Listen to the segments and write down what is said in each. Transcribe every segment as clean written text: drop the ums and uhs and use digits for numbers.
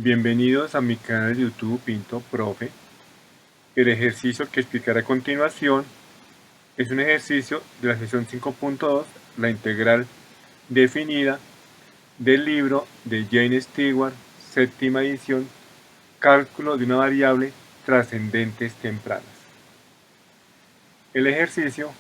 Bienvenidos a mi canal de YouTube Pinto Profe. El ejercicio que explicaré a continuación es un ejercicio de la sesión 5.2, la integral definida del libro de Jane Stewart, séptima edición, Cálculo de una variable trascendentes tempranas. El ejercicio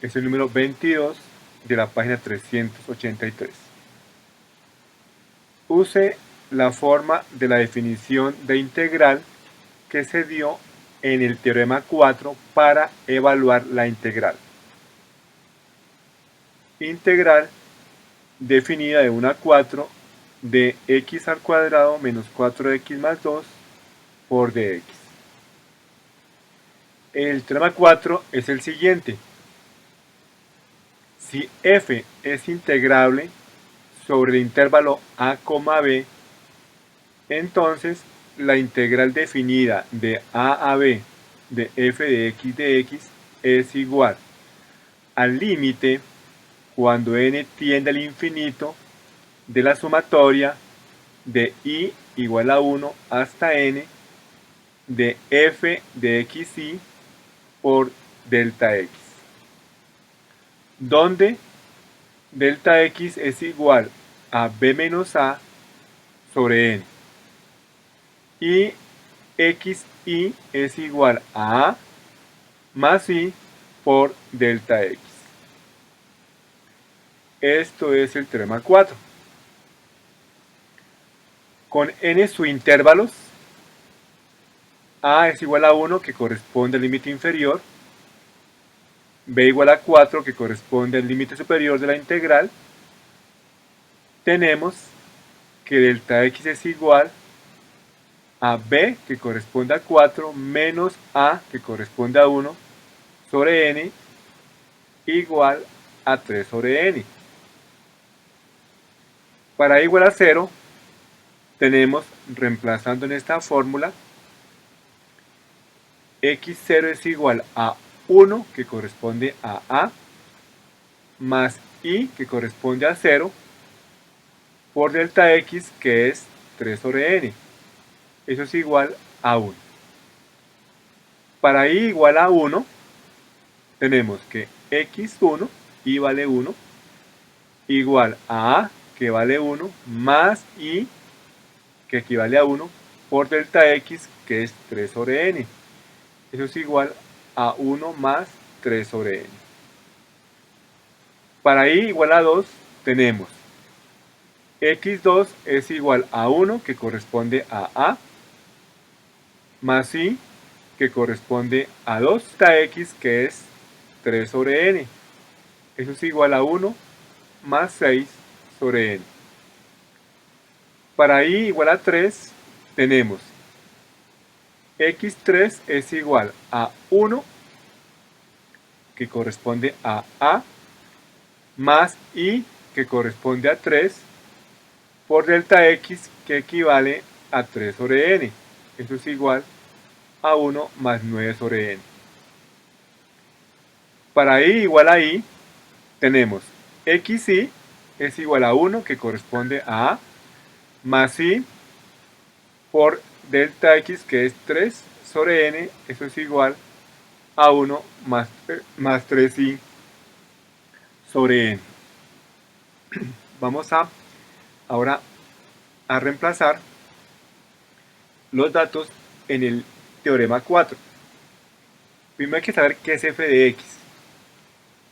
es el número 22 de la página 383. Use la forma de la definición de integral que se dio en el teorema 4 para evaluar la integral. Integral definida de 1 a 4 de x al cuadrado menos 4x más 2 por dx. El teorema 4 es el siguiente. Si f es integrable sobre el intervalo a, b, entonces la integral definida de a b de f de x es igual al límite cuando n tiende al infinito de la sumatoria de i igual a 1 hasta n de f de xi por delta x, donde delta x es igual a b menos a sobre n y xi es igual a más i por delta x. Esto es el teorema 4. Con n subintervalos, a es igual a 1, que corresponde al límite inferior, b igual a 4, que corresponde al límite superior de la integral, tenemos que delta x es igual a b, que corresponde a 4, menos a, que corresponde a 1, sobre n, igual a 3 sobre n. Para i igual a 0, tenemos, reemplazando en esta fórmula, x0 es igual a 1, que corresponde a, más i, que corresponde a 0, por delta x, que es 3 sobre n. Eso es igual a 1. Para i igual a 1, tenemos que x1, i vale 1, igual a, que vale 1, más i, que equivale a 1, por delta x, que es 3 sobre n. Eso es igual a 1 más 3 sobre n. Para i igual a 2, tenemos x2 es igual a 1, que corresponde a, más i, que corresponde a 2, delta x, que es 3 sobre n. Eso es igual a 1 más 6 sobre n. Para i igual a 3, tenemos x3 es igual a 1, que corresponde a, más i, que corresponde a 3, por delta x, que equivale a 3 sobre n. Eso es igual a 1 más 9 sobre n. Para i igual a i, tenemos xi es igual a 1, que corresponde a, más i, por delta x, que es 3 sobre n. Eso es igual a 1 más 3i sobre n. Vamos ahora a reemplazar los datos en el teorema 4. Primero hay que saber qué es f de x.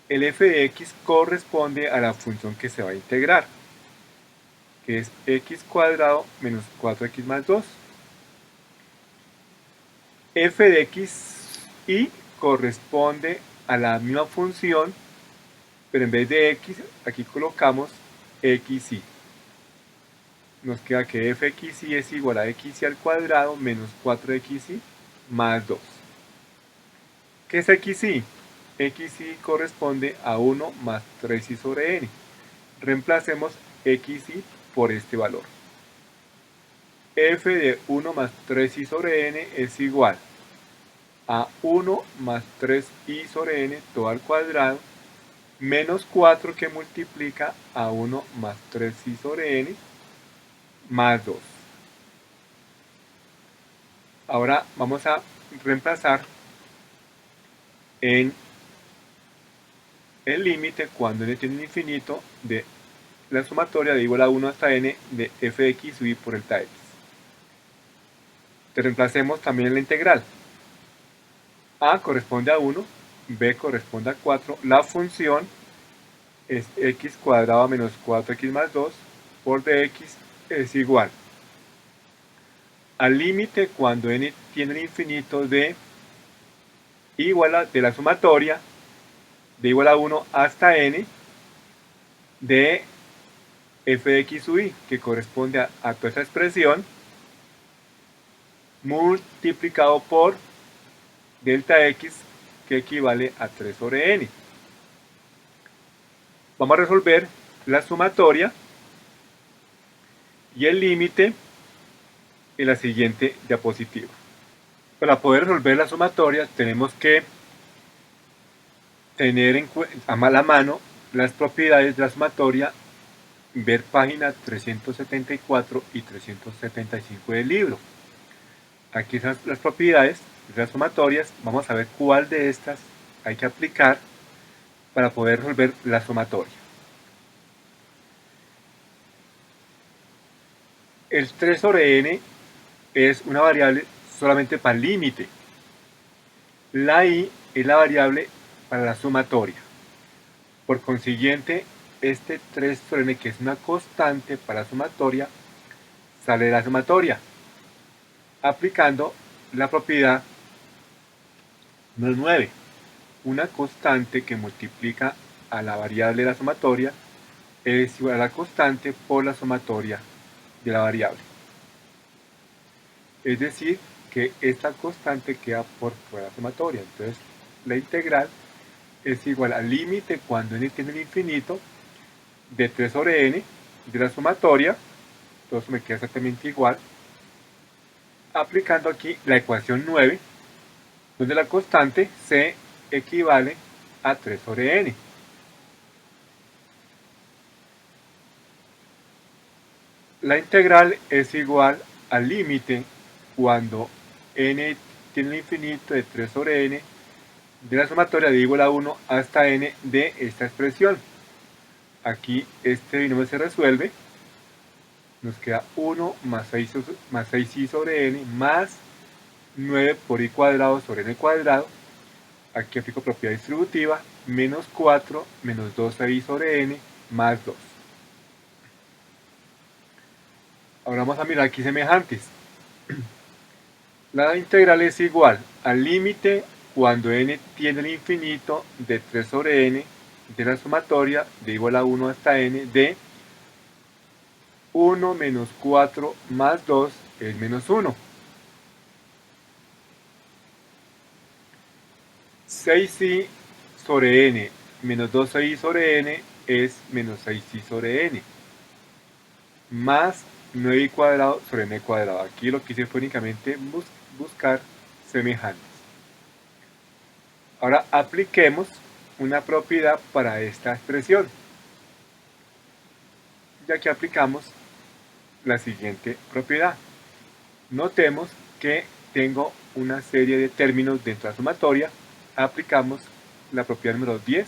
El f de x corresponde a la función que se va a integrar, que es x cuadrado menos 4x más 2. F de xy corresponde a la misma función, pero en vez de x, aquí colocamos xy. Nos queda que fxy es igual a xy al cuadrado menos 4xy más 2. ¿Qué es xy? Xy corresponde a 1 más 3y sobre n. Reemplacemos xy por este valor. F de 1 más 3y sobre n es igual a 1 más 3y sobre n todo al cuadrado menos 4, que multiplica a 1 más 3y sobre n más 2. Ahora vamos a reemplazar en el límite cuando n tiene un infinito de la sumatoria de igual a 1 hasta n de f de x sub i por delta x. Te reemplacemos también en la integral. A corresponde a 1, b corresponde a 4. La función es x cuadrado menos 4x más 2 por dx es igual al límite cuando n tiene el infinito de la sumatoria de igual a 1 hasta n de f de x sub i, que corresponde a toda esta expresión multiplicado por delta x, que equivale a 3 sobre n. Vamos a resolver la sumatoria y el límite en la siguiente diapositiva. Para poder resolver la sumatoria tenemos que tener a la mano las propiedades de la sumatoria, ver páginas 374 y 375 del libro. Aquí están las propiedades de las sumatorias. Vamos a ver cuál de estas hay que aplicar para poder resolver la sumatoria. El 3 sobre n es una variable solamente para el límite. La i es la variable para la sumatoria. Por consiguiente, este 3 sobre n, que es una constante para la sumatoria, sale de la sumatoria, aplicando la propiedad número 9. Una constante que multiplica a la variable de la sumatoria es igual a la constante por la sumatoria de la variable. Es decir, que esta constante queda por fuera de la sumatoria. Entonces, la integral es igual al límite cuando n tiene el infinito de 3 sobre n de la sumatoria. Entonces me queda exactamente igual, aplicando aquí la ecuación 9, donde la constante c equivale a 3 sobre n. La integral es igual al límite cuando n tiene el infinito de 3 sobre n de la sumatoria de igual a 1 hasta n de esta expresión. Aquí este binomio se resuelve. Nos queda 1 más 6i sobre n más 9 por i cuadrado sobre n cuadrado. Aquí aplico propiedad distributiva, menos 4 menos 12i sobre n más 2. Ahora vamos a mirar aquí semejantes. La integral es igual al límite cuando n tiene el infinito de 3 sobre n de la sumatoria de igual a 1 hasta n de 1 menos 4 más 2 es menos 1. 6i sobre n menos 12i sobre n es menos 6i sobre n. Más 9i cuadrado sobre n cuadrado. Aquí lo que hice fue únicamente buscar semejantes. Ahora apliquemos una propiedad para esta expresión. Ya que aplicamos la siguiente propiedad. Notemos que tengo una serie de términos dentro de la sumatoria. Aplicamos la propiedad número 10.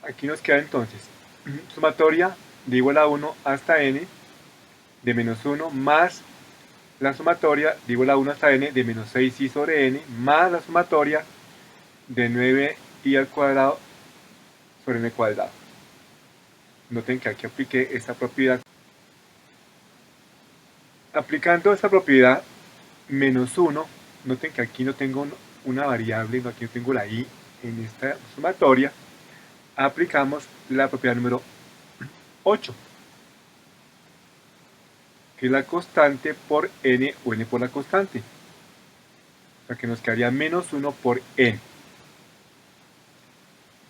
Aquí nos queda entonces sumatoria de igual a 1 hasta n de menos 1 más la sumatoria de igual a 1 hasta n de menos 6i sobre n más la sumatoria de 9i al cuadrado sobre n cuadrado. Noten que aquí apliqué esta propiedad. Aplicando esta propiedad menos 1, noten que aquí no tengo una variable, aquí no tengo la i en esta sumatoria. Aplicamos la propiedad número 8, que es la constante por n o n por la constante. O sea que nos quedaría menos 1 por n.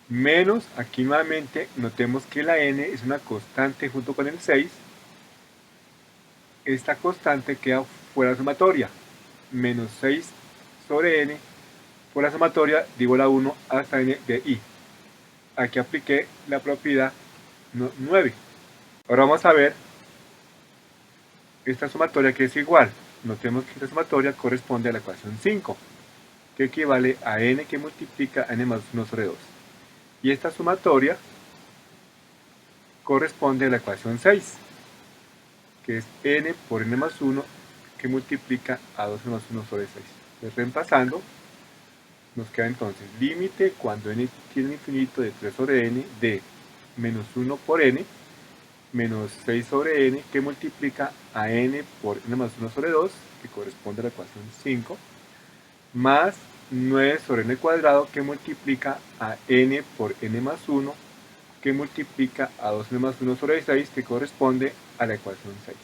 Menos, aquí nuevamente, notemos que la n es una constante junto con el 6. Esta constante queda fuera de la sumatoria. Menos 6 sobre n por la sumatoria de igual a 1 hasta n de i. Aquí apliqué la propiedad 9. Ahora vamos a ver esta sumatoria que es igual. Notemos que esta sumatoria corresponde a la ecuación 5, que equivale a n que multiplica a n más 1 sobre 2. Y esta sumatoria corresponde a la ecuación 6, que es n por n más 1 que multiplica a 2n más 1 sobre 6. Entonces, reemplazando, nos queda entonces límite cuando n tiende al infinito de 3 sobre n de menos 1 por n menos 6 sobre n que multiplica a n por n más 1 sobre 2, que corresponde a la ecuación 5, más 9 sobre n cuadrado que multiplica a n por n más 1 que multiplica a 2n más 1 sobre 6, que corresponde a la ecuación 6.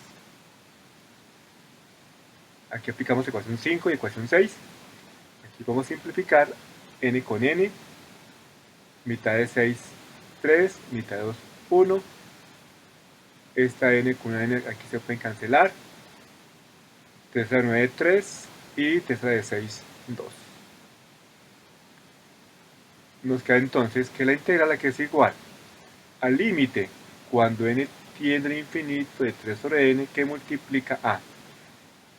Aquí aplicamos ecuación 5 y ecuación 6. Aquí podemos simplificar n con n, mitad de 6, 3, mitad de 2, 1. Esta n con una n aquí se pueden cancelar. 3 a la 9, 3 y 3 a la de 6, 2. Nos queda entonces que la integral aquí es igual al límite cuando n tiende al infinito de 3 sobre n que multiplica a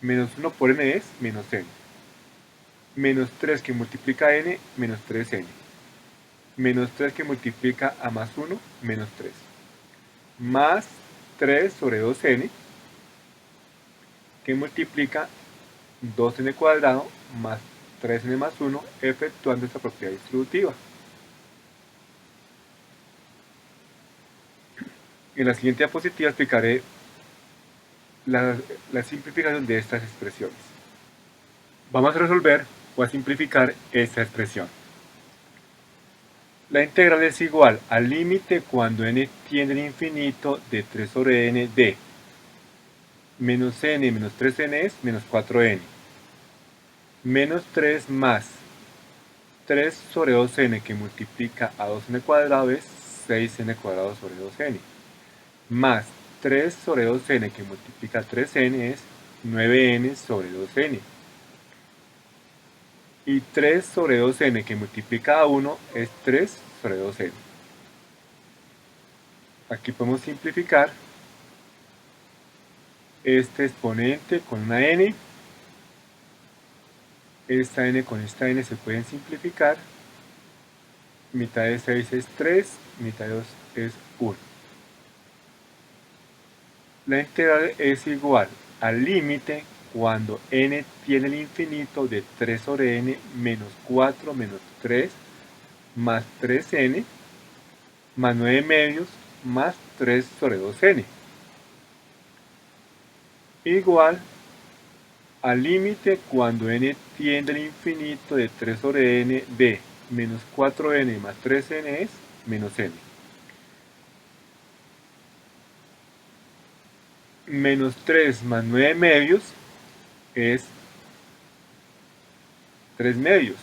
menos 1 por n es menos n, menos 3 que multiplica a n, menos 3n, menos 3 que multiplica a más 1, menos 3, más 3 sobre 2n que multiplica 2n cuadrado más 3n más 1, efectuando esta propiedad distributiva. En la siguiente diapositiva explicaré la simplificación de estas expresiones. Vamos a resolver o a simplificar esta expresión. La integral es igual al límite cuando n tiende al infinito de 3 sobre n de menos n menos 3n es menos 4n, menos 3 más 3 sobre 2n que multiplica a 2n cuadrado es 6n cuadrado sobre 2n, más 3 sobre 2n que multiplica a 3n es 9n sobre 2n. Y 3 sobre 2n que multiplica a 1 es 3 sobre 2n. Aquí podemos simplificar este exponente con una n. Esta n con esta n se pueden simplificar. Mitad de 6 es 3, mitad de 2 es 1. La integral es igual al límite cuando n tiene el infinito de 3 sobre n menos 4 menos 3 más 3n más 9 medios más 3 sobre 2n. Igual al límite cuando n tiende al infinito de 3 sobre n de menos 4n más 3n es menos n. Menos 3 más 9 medios es 3 medios,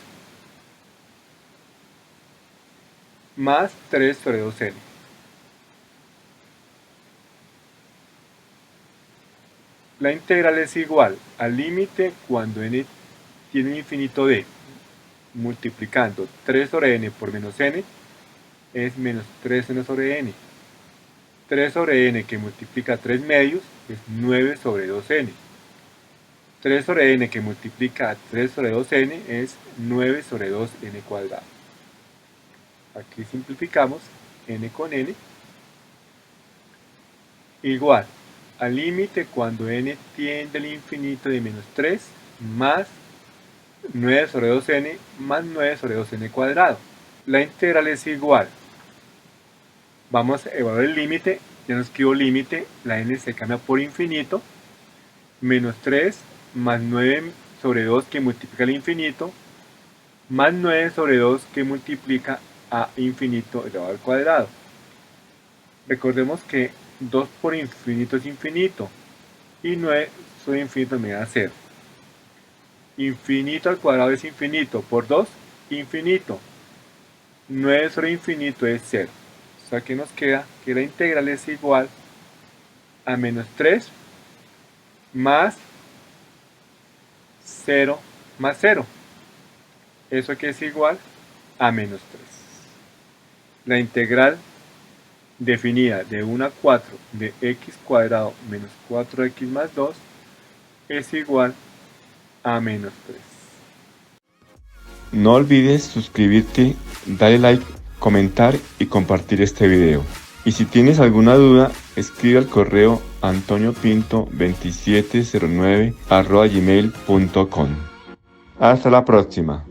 más 3 sobre 2n. La integral es igual al límite cuando n tiene un infinito de, multiplicando 3 sobre n por menos n, es menos 3n sobre n. 3 sobre n que multiplica 3 medios es 9 sobre 2n. 3 sobre n que multiplica a 3 sobre 2n es 9 sobre 2n cuadrado. Aquí simplificamos n con n igual al límite cuando n tiende al infinito de menos 3 más 9 sobre 2n más 9 sobre 2n cuadrado. La integral es igual. Vamos a evaluar el límite. Ya no escribo límite, la n se cambia por infinito. Menos 3 más 9 sobre 2 que multiplica el infinito, más 9 sobre 2 que multiplica a infinito elevado al cuadrado. Recordemos que 2 por infinito es infinito y 9 sobre infinito me da 0. Infinito al cuadrado es infinito, por 2, infinito. 9 sobre infinito es 0. O sea que nos queda que la integral es igual a menos 3 más 0 más 0. Eso que es igual a menos 3. La integral definida de 1 a 4 de x cuadrado menos 4x más 2 es igual a menos 3. No olvides suscribirte, darle like, comentar y compartir este video. Y si tienes alguna duda, escribe al correo antoniopinto2709@gmail.com. Hasta la próxima.